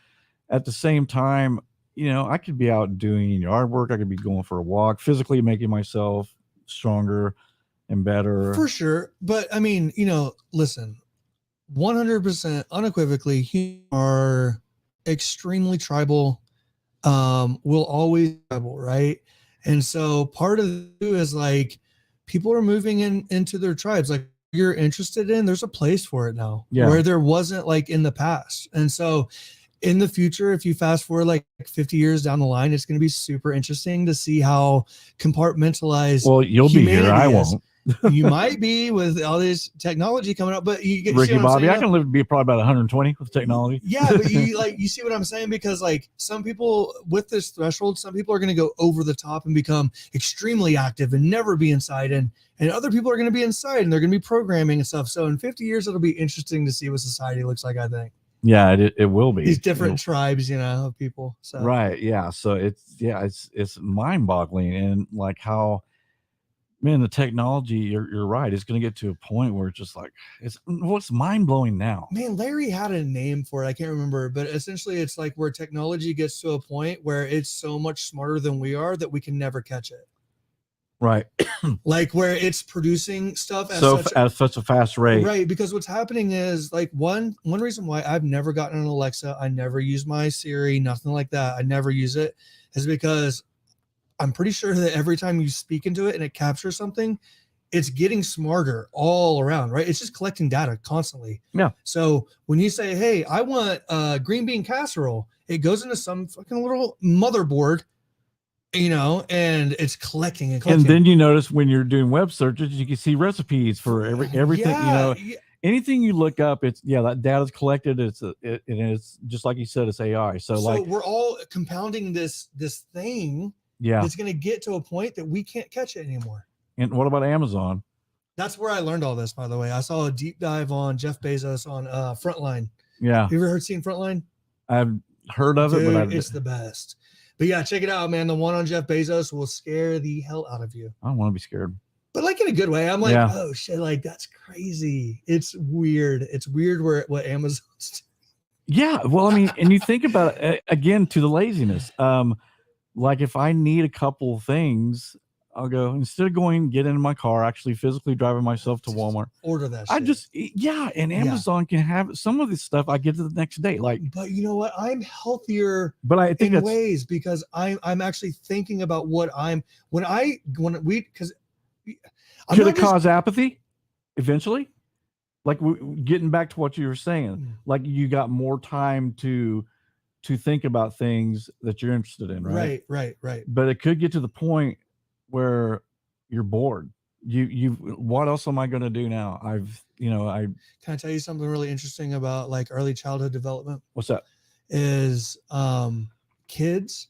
at the same time, I could be out doing yard work. I could be going for a walk, physically making myself stronger and better. For sure. But I mean, listen, 100% unequivocally, humans are extremely tribal. We'll always be tribal, right? And so part of it is like, people are moving into their tribes. Like you're interested in, there's a place for it now where there wasn't like in the past. And so in the future, if you fast forward like 50 years down the line, it's going to be super interesting to see how compartmentalized. Well, you'll be here. I won't. You might be with all this technology coming up, but you get Ricky Bobby. I can live to be probably about 120 with technology. Yeah, but you see what I'm saying? Because like some people with this threshold, some people are going to go over the top and become extremely active and never be inside, and other people are going to be inside and they're going to be programming and stuff. So in 50 years, it'll be interesting to see what society looks like. I think. Yeah, it will be. These different tribes, of people. So. Right. Yeah. So it's mind-boggling, and like how. Man, the technology, you're right. It's going to get to a point where it's just like, what's mind blowing now. Man, Larry had a name for it. I can't remember, but essentially it's like where technology gets to a point where it's so much smarter than we are that we can never catch it. Right. Like where it's producing stuff at such a fast rate. Right. Because what's happening is like one reason why I've never gotten an Alexa, I never use my Siri, nothing like that. I never use it, is because I'm pretty sure that every time you speak into it and it captures something, it's getting smarter all around, right? It's just collecting data constantly. Yeah. So when you say, hey, I want green bean casserole, it goes into some fucking little motherboard, and it's collecting and collecting. And then you notice when you're doing web searches, you can see recipes for everything, Yeah. anything you look up, that data's collected. It's just like you said, it's AI. So like we're all compounding this thing. Yeah. It's going to get to a point that we can't catch it anymore. And what about Amazon? That's where I learned all this, by the way. I saw a deep dive on Jeff Bezos on Frontline. Yeah. You ever seen Frontline? I've heard of it, but it's the best. But yeah, check it out, man. The one on Jeff Bezos will scare the hell out of you. I don't want to be scared. But like in a good way. I'm like, oh shit, like that's crazy. It's weird. It's weird what Amazon's doing. Yeah. Well, I mean, and you think about it again to the laziness. Like if I need a couple of things, I'll go, instead of going, get into my car, actually physically driving myself to Walmart, order that shit. And Amazon can have some of this stuff. I get to the next day. But you know what? I'm healthier but I think in ways because I'm actually thinking about what because could it cause apathy eventually? Like getting back to what you were saying, like you got more time to think about things that you're interested in, right? Right. But it could get to the point where you're bored. What else am I going to do now? Can I tell you something really interesting about like early childhood development? What's that? Is kids,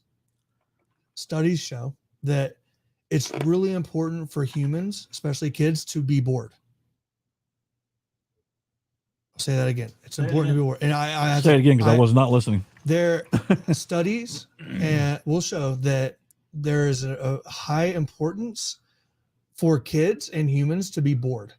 studies show that it's really important for humans, especially kids, to be bored. I'll say that again. It's important to be bored. And I say it again because I was not listening. Their studies will show that there is a high importance for kids and humans to be bored,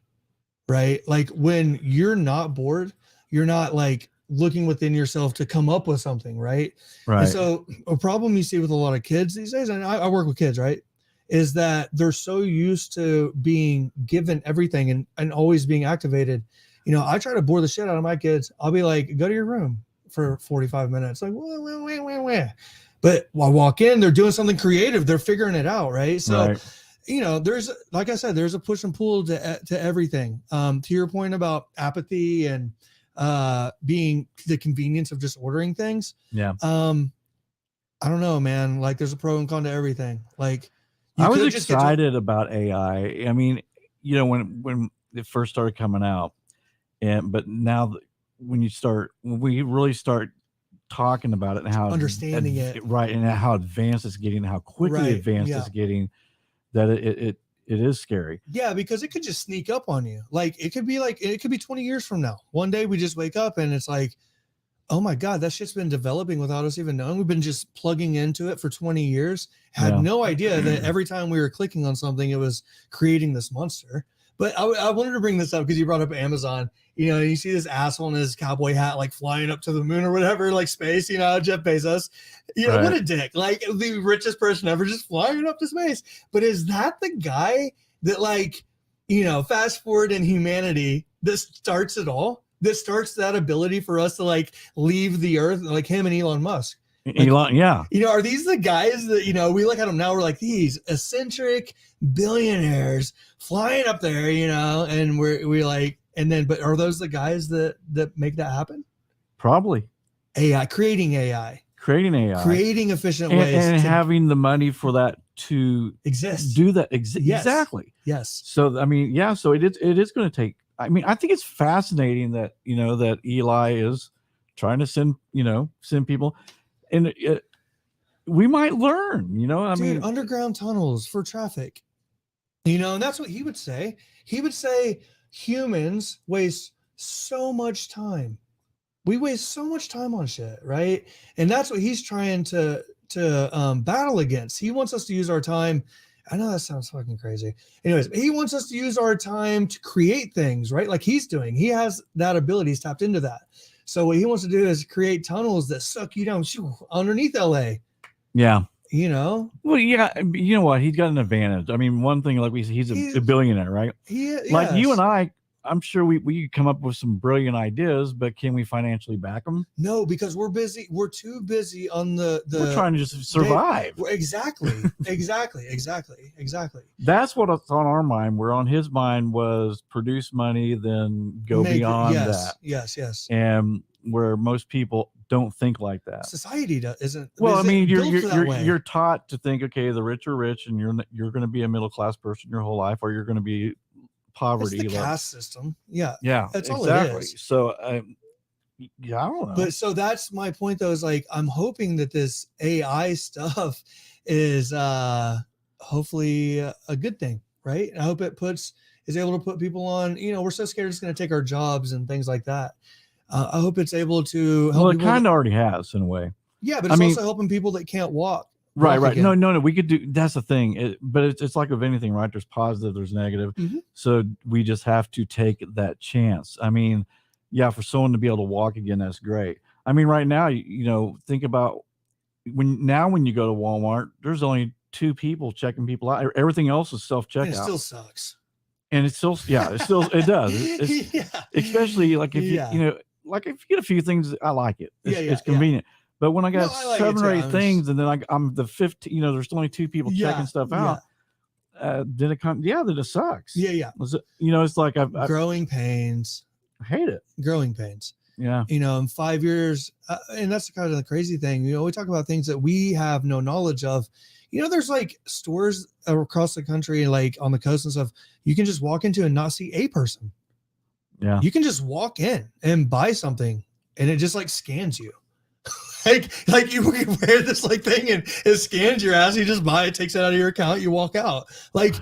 right? Like when you're not bored, you're not like looking within yourself to come up with something, right? Right. And so a problem you see with a lot of kids these days, and I work with kids, right, is that they're so used to being given everything and always being activated. I try to bore the shit out of my kids. I'll be like, go to your room for 45 minutes. Like, wah. But I walk in, they're doing something creative. They're figuring it out, right? So, there's, like I said, there's a push and pull to everything. To your point about apathy and being the convenience of just ordering things. Yeah. I don't know, man. Like, there's a pro and con to everything. Like, I was excited about AI. I mean, when it first started coming out, but now when we really start talking about it and how understanding it, right, and how advanced it's getting, how quickly advanced it's getting, that it is scary. Yeah, because it could just sneak up on you. Like it could be 20 years from now. One day we just wake up and it's like, oh my God, that shit's been developing without us even knowing. We've been just plugging into it for 20 years. Had no idea that every time we were clicking on something, it was creating this monster. But I wanted to bring this up because you brought up Amazon. You see this asshole in his cowboy hat, like flying up to the moon or whatever, like space, Jeff Bezos. What a dick. Like the richest person ever, just flying up to space. But is that the guy that fast forward in humanity, this starts it all? That starts that ability for us to leave the earth, like him and Elon Musk. Elon, yeah. Are these the guys that, we look at them now, we're like, these eccentric billionaires flying up there, and we like, and then, but are those the guys that make that happen? Probably. Creating efficient ways. And having the money for that to exist. Do that. Yes. Exactly. Yes. So, I mean, yeah, so it is going to take, I mean, I think it's fascinating that, that Eli is trying to send people. And we might learn, I mean, underground tunnels for traffic, and that's what he would say. He would say humans waste so much time. We waste so much time on shit, right? And that's what he's trying to battle against. He wants us to use our time I know that sounds fucking crazy. Anyways, he wants us to use our time to create things, right? Like he's doing. He has that ability. He's tapped into that. So what he wants to do is create tunnels that suck you down underneath LA. Yeah. You know? Well, yeah. You know what? He's got an advantage. I mean, one thing, like we said, he's a billionaire, right? Like you and I, I'm sure we could come up with some brilliant ideas, but can we financially back them? No, because we're busy. We're too busy on the we're trying to just survive. Exactly. That's what's on our mind. Where on his mind was produce money, then go beyond that. Yes. And where most people don't think like that. Society isn't. Well, I mean, you're taught to think, okay, the rich are rich, and you're going to be a middle class person your whole life, or you're going to be poverty. It's the caste system. Yeah, that's exactly. All it is. So, yeah, I don't know. But so that's my point, though. Is like I'm hoping that this AI stuff is hopefully a good thing, right? I hope it is able to put people on. You know, we're so scared it's going to take our jobs and things like that. I hope it's able to help. Well, it kind of already has in a way. Yeah, but it's also helping people that can't walk. Right. Again. No. We could do. That's the thing. But it's like with anything, right? There's positive, there's negative. Mm-hmm. So we just have to take that chance. I mean, yeah, for someone to be able to walk again, that's great. I mean, right now, you know, think about when you go to Walmart, there's only 2 people checking people out. Everything else is self-checkout. It still sucks. And it does. Especially like if you know, like if you get a few things, I like it. It's convenient. Yeah. But when I got 7 or 8 things, and then I'm the 15, you know, there's only 2 people checking stuff out. Then it sucks. Yeah. You know, it's like I've growing pains. I hate it. Growing pains. Yeah. You know, in 5 years, and that's kind of the crazy thing. You know, we talk about things that we have no knowledge of. You know, there's like stores across the country, like on the coast and stuff, you can just walk into and not see a person. Yeah. You can just walk in and buy something and it just like scans you. like you wear this like thing and it scans your ass. You just buy it, takes it out of your account, you walk out. Like,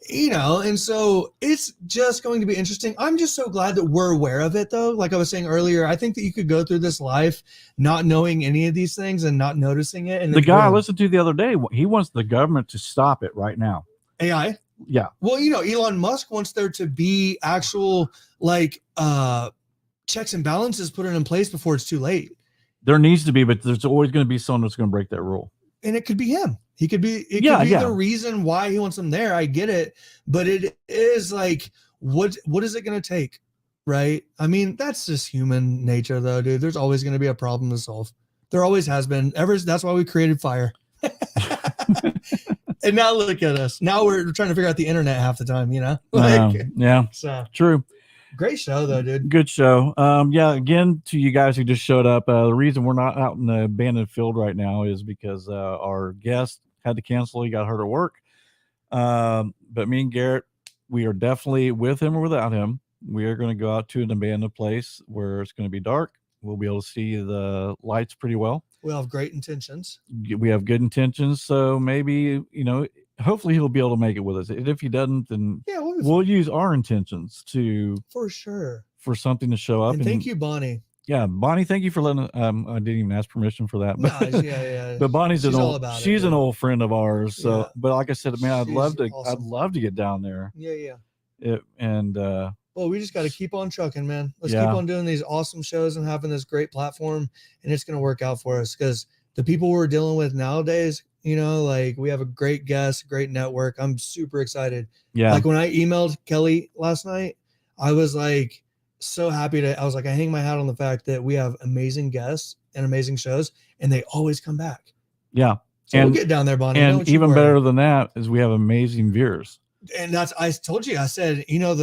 you know, and so it's just going to be interesting. I'm just so glad that we're aware of it, though. Like I was saying earlier, I think that you could go through this life not knowing any of these things and not noticing it. And the guy I listened to the other day, he wants the government to stop it right now. AI? Yeah. Well, you know, Elon Musk wants there to be actual like checks and balances put in place before it's too late. There needs to be, but there's always going to be someone that's going to break that rule. And it could be him. He could be, it could be the reason why he wants them there. I get it. But it is like, what is it going to take? Right. I mean, that's just human nature though, dude. There's always going to be a problem to solve. There always has been that's why we created fire. And now look at us. Now we're trying to figure out the internet half the time, you know? So true. Great show though, dude. Good show. Again, to you guys who just showed up, the reason we're not out in the abandoned field right now is because our guest had to cancel. He got hurt at work. But me and Garrett, we are definitely with him or without him. We are going to go out to an abandoned place where it's going to be dark. We'll be able to see the lights pretty well. We have great intentions. We have good intentions. So maybe, you know, hopefully he'll be able to make it with us. And if he doesn't, then we'll use our intentions for sure for something to show up. And thank you, Bonnie. Yeah, Bonnie, thank you for letting. I didn't even ask permission for that. But, but Bonnie's an old friend of ours. So, but like I said, man, I'd love to get down there. Yeah. Well, we just got to keep on trucking, man. Let's keep on doing these awesome shows and having this great platform, and it's going to work out for us because the people we're dealing with nowadays, you know, like we have a great guest, great network. I'm super excited. Yeah. Like when I emailed Kelly last night, I was like so happy I hang my hat on the fact that we have amazing guests and amazing shows, and they always come back. Yeah. So we'll get down there, Bonnie. And even better than that is we have amazing viewers. And I told you, I said, you know,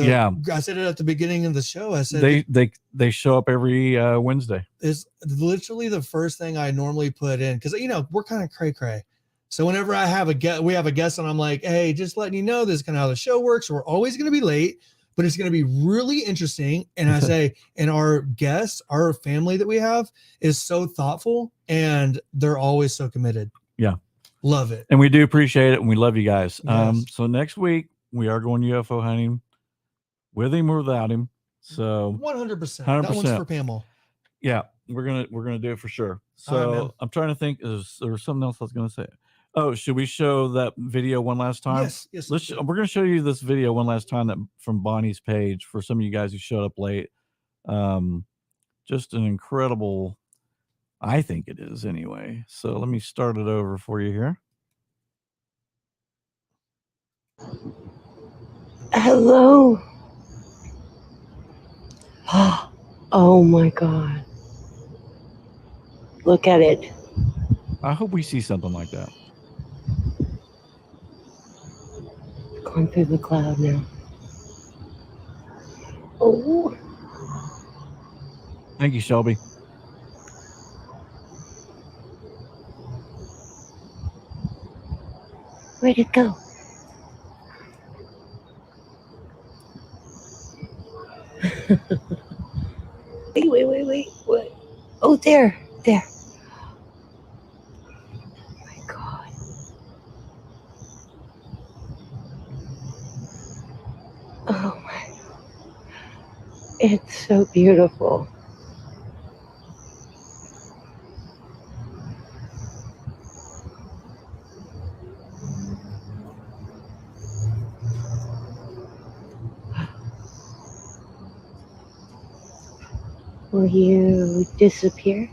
I said it at the beginning of the show. I said they show up every Wednesday. Is literally the first thing I normally put in because you know we're kind of cray. So whenever we have a guest, and I'm like, hey, just letting you know this is kind of how the show works. We're always going to be late, but it's going to be really interesting. And I say, and our guests, our family that we have is so thoughtful, and they're always so committed. Yeah. Love it. And we do appreciate it. And we love you guys. Yes. So next week we are going UFO hunting with him or without him. So 100%. That one's for Pamela. Yeah. We're going to do it for sure. So I'm trying to think, is there something else I was going to say? Oh, should we show that video one last time? Yes, yes. We're going to show you this video one last time that from Bonnie's page for some of you guys who showed up late. Just an incredible, I think it is anyway. So let me start it over for you here. Hello. Oh my God. Look at it. I hope we see something like that. Going through the cloud now. Oh. Thank you, Shelby. Where'd it go? Wait. What? Oh, there. Oh my God. Oh my. It's so beautiful. Will you disappear?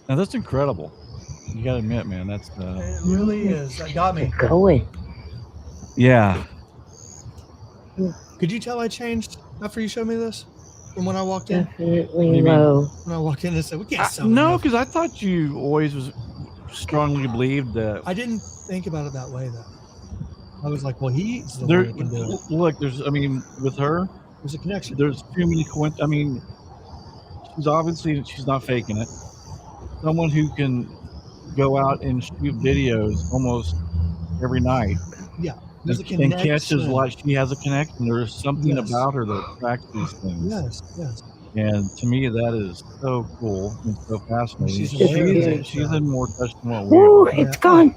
Now that's incredible. You got to admit, man, that's It really is. That got me. Going. yeah. Could you tell I changed after you showed me this? From when I walked in? Definitely low. When I walked in and said, we can't summon No, UFOs. because I thought you always strongly believed that. I didn't think about it that way, though. I was like, well, he's the There, one that can do it. look, with her, There's a connection. there's too many she's not faking it. Someone who can go out and shoot videos almost every night. Yeah. There's a And connection. catches like she has a connection. There's something Yes. about her that attracts these things. Yes. And to me, that is so cool and so fascinating. She's aware of it, She's so. in more touch than what we Woo, are. it's gone.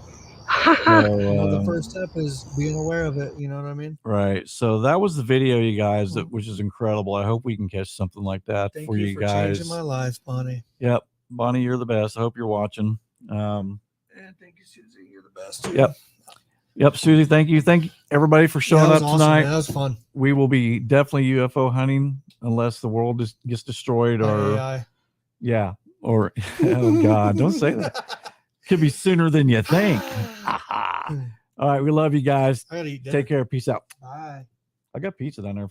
Well, the first step is being aware of it. You know what I mean? Right. So that was the video, you guys, which is incredible. I hope we can catch something like that Thank for you for guys. changing my life, Bonnie. Yep. Bonnie, you're the best. I hope you're watching. And thank you, Susie. You're the best. Too. Yep, Susie, thank you. Thank everybody for showing up awesome, tonight. Man. That was fun. We will be definitely UFO hunting unless the world just gets destroyed or AI. yeah, or oh God, don't say that. Could be sooner than you think. All right, we love you guys. I gotta eat dinner. Take care. Peace out. Bye. I got pizza down there.